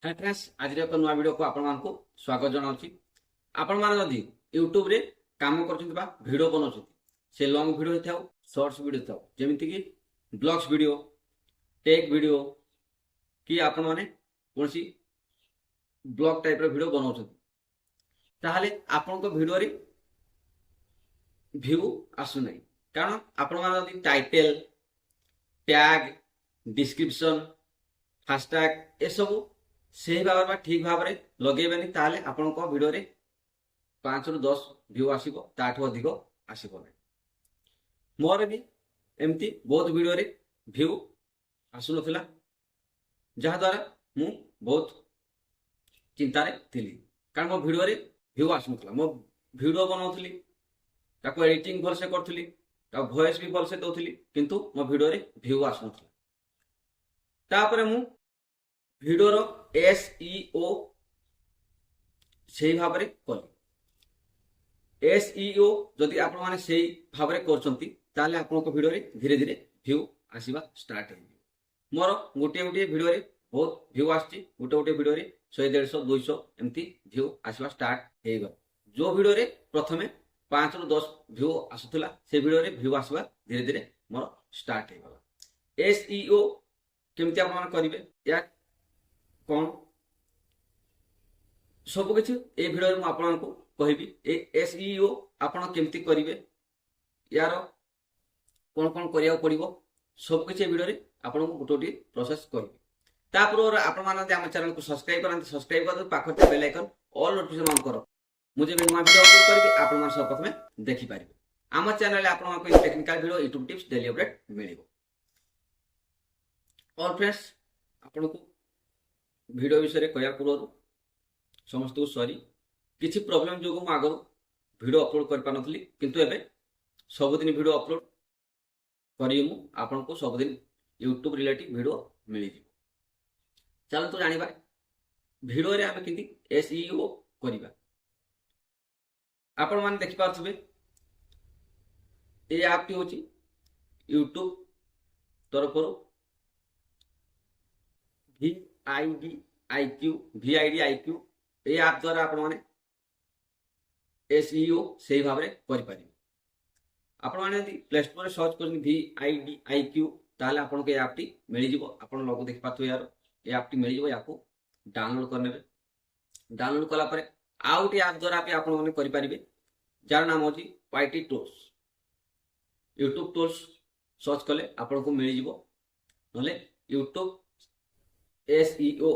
Hi friends आज एक नुआ वीडियो को आपण मानकु स्वागत जनाउछि। आपण मान जदि यूट्यूब रे काम करछन्ती बा वीडियो बनाउछन्ती से लॉन्ग वीडियो हेथाउ शॉर्ट्स वीडियो हेथाउ जेमिति कि ब्लॉग्स वीडियो टेक वीडियो कि आपण माने कोनसी ब्लॉग टाइप रो वीडियो बनाउछन्ती ताहाले आपण को वीडियो रे व्यू आसु नै कारण आपण मान जदि टाइटल टैग डिस्क्रिप्शन हैशटैग ए सब से भाव में ठीक भाव में लगेबेनी ताले आपण को वीडियो रे 5 रु 10 व्यू आसीबो ताठो अधिक आसीबो नै। मोर भी एमती बहुत वीडियो रे व्यू आसु नथिला जहा द्वारा मु बहुत चिंता रे थिली कारण मो वीडियो रे व्यू आसु नथिला। मो वीडियो बनाउथली ताको एडिटिंग भल से करथली ता वॉइस भी भल से दोथली किंतु मो वीडियो रे व्यू आसु नथिला। तापरे मु वीडियो रो एसईओ सही भाव में कली। एसईओ जदि आपण माने सही भाव में करछंती ताले आपण को वीडियो रे धीरे धीरे व्यू आसीबा स्टार्ट हो। मोर गोटे गोटे वीडियो रे बहुत व्यू आछि गोटे गोटे वीडियो रे 100 150 200 एमती व्यू आसीबा स्टार्ट हे गयो। जो वीडियो रे प्रथमे 5 रु 10 व्यू आसुतला से वीडियो रे व्यू आसीबा धीरे धीरे मोर स्टार्ट हे गला। एसईओ केमती आपण माने करिवे या कौन सब किसी ए भिडियो में आपन को कहबी ए एसईओ आपन केमती करिवे यार कौन कौन करिया पड़िबो सब किसी वीडियो रे आपन को गोटोटी प्रोसेस करबी। तापर आपन मान हम चैनल को सब्सक्राइब कर पाखते bell icon all notification on करो मुझे भी नुआ वीडियो अपलोड करके आपन मान सब प्रथमे देखि पारिबे। हम चैनल आपन को technical video YouTube tips daily update मिलिबो। ऑल फ्रेंड्स आपन को वीडियो विषय कहया पूर्व समस्त को सॉरी किसी प्रॉब्लम जो मु आगर वीडियो अपलोड कर पानथली किंतु एबे सबदिन वीडियो अपलोड करी मु आपन को सबदिन यूट्यूब रिलेटेड वीडियो मिली जी। चलो तो जानिबा वीडियो रे हम किंती एसईओ करिबा। आपन मान देखि पाथबे ए ऐप टी होची यूट्यूब तरफरो VID IQ ए ऐप द्वारा आपण माने एसईओ सही भाव में करि पारि। आपण माने यदि प्ले स्टोर रे सर्च करनी VID IQ ताले आपण के ऐप टी मिली जिवो। आपण लोगो देख पाथो यार ए ऐप टी मिली जिवो याको डाउनलोड करनेबे। डाउनलोड कला परे आउट ऐप द्वारा पे आपण माने करि पारिबे जार नाम होची YT tools. YouTube tools search कले आपण को मिली जिवो नले यूट्यूब एसईओ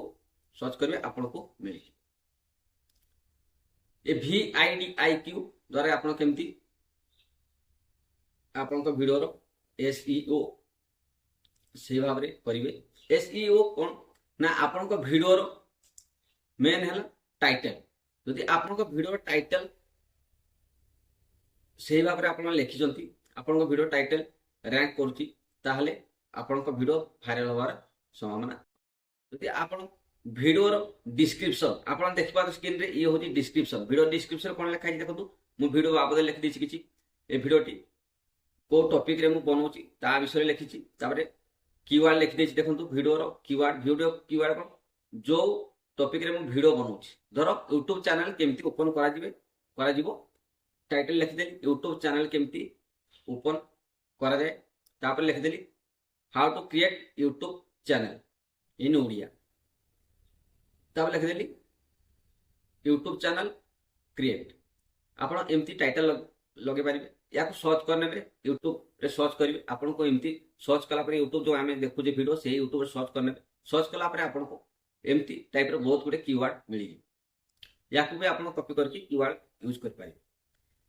सर्च करिवे आपण को मिली। ए VID IQ द्वारा आपण केमती आपण को वीडियो रो एसईओ से भाव रे करिवे। एसईओ कोन ना आपण को वीडियो रो मेन हैला टाइटल। यदि आपण को वीडियो रो टाइटल से भाव रे आपण लिखिजंती आपण को वीडियो टाइटल रैंक करची ताहले आपण को वीडियो वायरल होवार संभावना। यदि आपण वीडियो रो डिस्क्रिप्शन आपण देखि पातो स्क्रीन रे ये होची डिस्क्रिप्शन। वीडियो डिस्क्रिप्शन कोन लिखा छै देखंतु मु वीडियो बाबद लिखि दिछि किछि ए वीडियोटी को टॉपिक रे मु बनौची ता विषय लिखिछि ताबरे कीवर्ड लिखि देछि देखंतु वीडियो रो कीवर्ड को जो टॉपिक रे मु वीडियो बनौची धरो YouTube चैनल केमती ओपन करा जिवो टाइटल लिखि देली YouTube चैनल केमती ओपन करा जाय तापर लिखि देली how to create YouTube channel in Odia तब लिख देली यूट्यूब चैनल क्रिएट। आपण एमती टाइटल लगे पारिबे या सर्च करने पे यूट्यूब रे सर्च करिवे। आपण को एमती सर्च कला पर यूट्यूब जो हमें देखु जे वीडियो से यूट्यूब रे सर्च करने पे सर्च कला पर आपण को एमती टाइप रो बहुत गुडे कीवर्ड मिली या को भी आपण कॉपी करके कीवर्ड यूज कर पारिबे।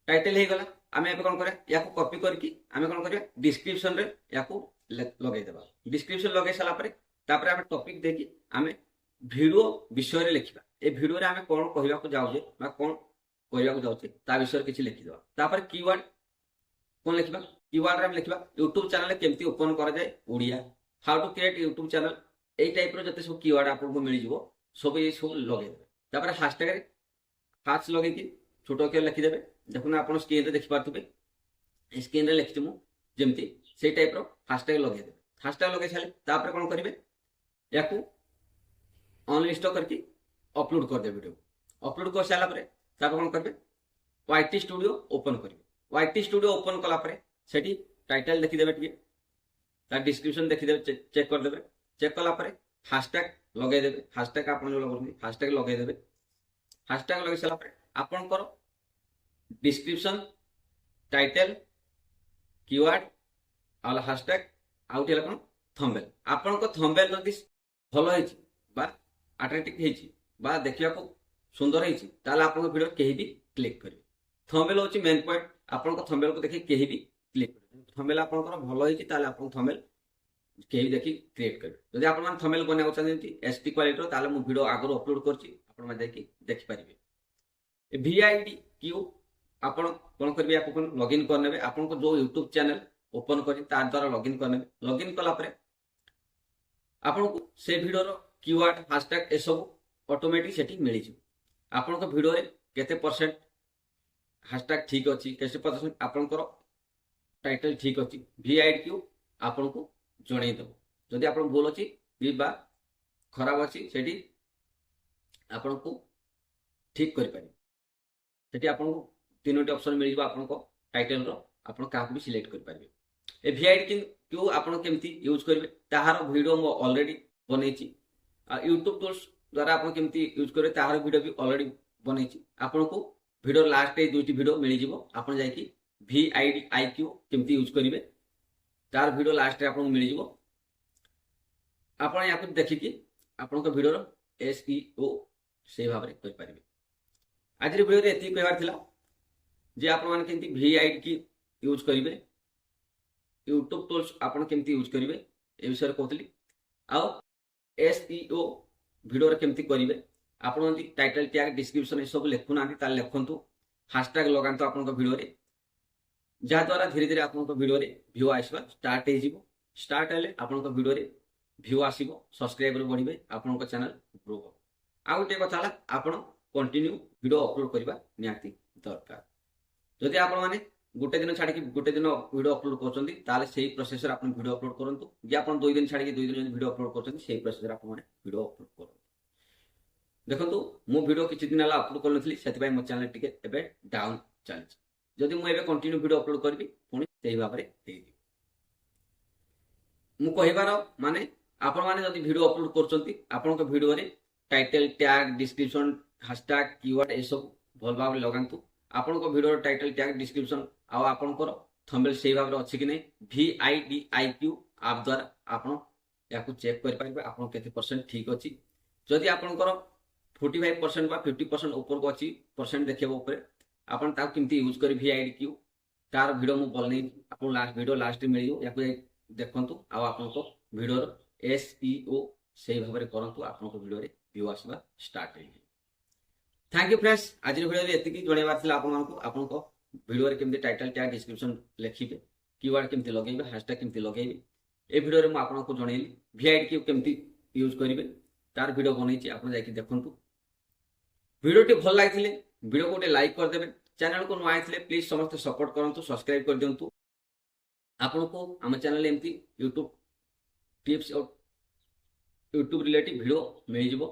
टाइटल हे गला हमें एबे कोन करे या को कॉपी करके हमें कोन करे डिस्क्रिप्शन रे या को लगे देबा। डिस्क्रिप्शन लगे साला पर तापर हमें टॉपिक देखि हमें वीडियो विषय रे लिखिबा। ए वीडियो रे हमें कोन कहबा को जाउजे बा कोन कहबा को जाउचे ता विषय किछि लिखि देबा। तापर कीवर्ड कोन लिखिबा कीवर्ड रे हम लिखिबा YouTube चैनल केमती ओपन करा जाय Odia how to create YouTube channel ए टाइप रो जते सब कीवर्ड आपन को मिली जिवो सब ए सब लगे देबे। तापर हैशटैग रे हाथ लगे कि छोटो के लिखि देबे। देखुन आपन स्क्रीन रे देखि पाथबे स्क्रीन रे लिखि मु जेमती से टाइप रो हैशटैग लगे देबे। हैशटैग लगे छले तापर कोन करिवे याकू अनइंस्टॉल करके अपलोड कर दे वीडियो अपलोड कर सारा पर कौन करेंगे वाईटी स्टूडियो ओपन करेंगे वाईटी स्टूडियो ओपन कला सेठी टाइटल देखीदे टे तार डिस्क्रिप्शन देखीदे चेक करदे चेक कला हाशटैग लगेदेवे हाशटैग आप हाशटैग लगेदेवे हाशटैग लगे सारा आपणकर डिस्क्रिप्शन टाइटल कीवर्ड आउ हाशटैग आउट है कौन थंबनेल आपन थंबनेल जदि भल है अट्रैक्टिव है देखा सुंदर है ताले आपन वीडियो कहीं भी क्लिक करेंगे थंबनेल होची मेन पॉइंट आपन थंबनेल को देखि कहीं भी क्लिक करेंगे थंबनेल आपन भल है ताले आपन थंबनेल कहीं देखि क्रिएट करेंगे जदि आपन मान थंबनेल बनावा चाहते एचडी क्वालिटी ताले मु वीडियो आगरो अपलोड करछि आपन माने देखि पारिबे वीआईडी क्यू आपन कोन करबे आपन लॉगिन करनेबे आपन को जो यूट्यूब चैनल ओपन करी तार द्वारा लॉगिन करनेबे लॉगिन कला परे आपन को से वीडियो रो कीवर्ड हैशटैग ए सब ऑटोमेटिक सेठी मिली छी आपन को वीडियो रे केते परसेंट हैशटैग ठीक अछि केते परसेंट आपन को टाइटल ठीक अछि वीआईडी क्यू आपन को जणै दो जदि आपन बोल अछि बा खराब अछि सेठी आपन को ठीक करि पारि सेठी आपन को तीनोटी ऑप्शन मिल जिवो आपन को टाइटल रो आपन काहू भी सिलेक्ट कर पारिबे ए वीआईडी क्यू आपन केमती यूज करिवे ताहार वीडियो मो ऑलरेडी बनेछि यूट्यूब टूल्स द्वारा आपन केमती यूज करे ताहार वीडियो भी ऑलरेडी बनेछि आपन को वीडियो लास्ट ए दुईटी वीडियो मिल जिवो आपन जाई कि वीआईडी आईक्यू केमती यूज करिवे तार वीडियो लास्ट रे आपन मिल जिवो आपन या कुछ देखि कि आपन को वीडियो रो एसईओ से भाबरे कर पारिबे आज रे वीडियो रे एति कहबार थिला जे आपन मान केमती वीआईडी की यूज करिवे यूट्यूब टूल्स आपन केमती यूज करिवे ए विषय कहतली आ एसईओ वीडियो रे केमती करिवे आपन जदि टाइटल टैग डिस्क्रिप्शन ए सब लेखु नांती ता लेखंतु हैशटैग लगांतु आपन को वीडियो रे जा द्वारा धीरे धीरे आपन को वीडियो रे व्यू आइसबा स्टार्ट हे जिवो स्टार्ट हेले आपन को वीडियो रे व्यू आसीबो सब्सक्राइबर बढ़िबे आपन को चैनल ग्रो हो आ गोटे कथा ला आपन कंटिन्यू वीडियो अपलोड करबा नियाती दरकार जदि आपन माने गोटे दिन छाड़ी गोटे दिन वीडियो अपलोड करछंती ताले सेही प्रोसेस रे आपन वीडियो अपलोड करंतु जे आपन 2 दिन छाड़ी 2 दिन वीडियो अपलोड करछंती सेही प्रोसेस रे आपन माने वीडियो अपलोड करंतु देखंतु मो वीडियो किछि दिन ला अपलोड करनथली सेति भाई मो चैनल टिके एबे डाउन चलछि जदि मु एबे कंटिन्यू वीडियो अपलोड करबी पुनी सेही भाबरे हेइबी मु कहिबार माने आपन माने जदि वीडियो अपलोड करछंती आपन को वीडियो रे title tag description hashtag keyword ए सब भल भाबरे लगांतु आपन को वीडियो टाइटल टैग डिस्क्रिप्शन आ आपन को थंबनेल सेही भाबरे अछि कि नै वीआईडी आईक्यू ऐप द्वारा आपन याकू चेक कर पाइबे आपन केते परसेंट ठीक अछि जदि आपन को 45% बा 50% ऊपर को अछि परसेंट देखिबो ऊपर आपन ता किमती यूज करी वीआईडी क्यू तार वीडियो मु बोल नै आपन लास्ट वीडियो लास्ट में मिलियो याकू देखंतु आ आपन को वीडियो एसईओ सेही भाबरे करंतु आपन को वीडियो रे व्यू आसीबा स्टार्ट हे थैंक यू फ्रेंड्स आज वीडियो रे एतिकी जणेबार थिला आपन को वीडियो रे केमती टाइटल टैग डिस्क्रिप्शन लिखिबे कीवर्ड केमती लगेबे हैशटैग केमती लगेबे ए वीडियो रे मु आपन को जणेली वीआईडी क्यू केमती यूज करिवे तार वीडियो बनैछि आपन जाई कि देखंतु वीडियो टी भल लागिथिले वीडियो को लाइक कर देबे चैनल को नुआ आइथिले प्लीज समस्त सपोर्ट करंतु सब्सक्राइब कर दियंतु आपन को हम चैनल एमती यूट्यूब टिप्स और यूट्यूब रिलेटिव वीडियो मिल जिवो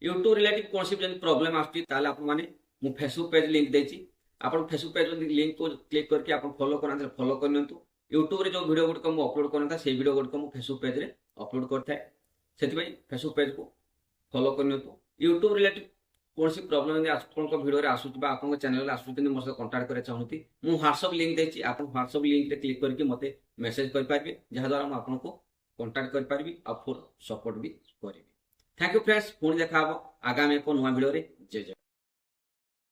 यूट्यूब रिलेटिव कौन सी प्रॉब्लम आछी ताले आपन माने मु फेसबुक पेज लिंक देछि आपन फेसबुक पेज लिंक को क्लिक करके आपन फॉलो करना फॉलो करनियंतु यूट्यूब रे जो वीडियो गुड को मु अपलोड करना से वीडियो गुड को मु फेसबुक पेज रे अपलोड करथाय सेति भाई फेसबुक पेज को फॉलो करनियंतु यूट्यूब रिलेटिव कौन सी प्रॉब्लम ने आपन को वीडियो रे आसुची बा आपन को चैनल रे आसुची ने मोर से कांटेक्ट करे चाहूती मु व्हाट्सएप लिंक देछि आपन व्हाट्सएप लिंक रे क्लिक करके मते मेसेज कर पाइबे जहा द्वारा मु आपन को कांटेक्ट कर पारबी और फुल सपोर्ट भी करिबी थैंक यू फ्रेंड्स पुणी देखा आगामी एक नुआ वीडियो रे जय जय।